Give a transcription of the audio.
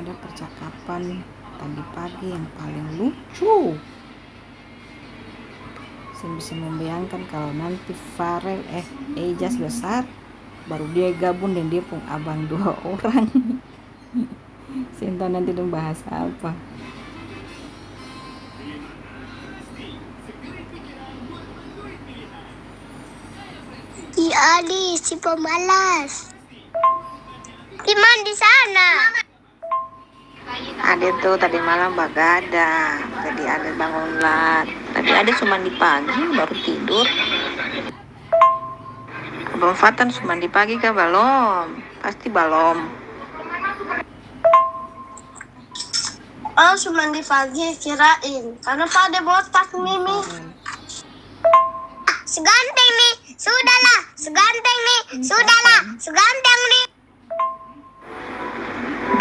ada percakapan tadi pagi yang paling lucu. Saya bisa membayangkan kalau nanti Farel Ejas besar, baru dia gabung dan dia pun abang 2 orang. Saya tahu nanti dong bahas apa. Ali si pemalas. Iman di sana. Ade tuh tadi malam begadang, tadi Ade bangun lat. Tadi Ade cuma di pagi baru tidur. Abang Fatan cuma di pagi kah belum? Pasti belum. Oh, cuma di pagi kirain. Karena pada botak Mimi. Seganteng nih, sudahlah. Seganteng nih, sudahlah. Seganteng nih.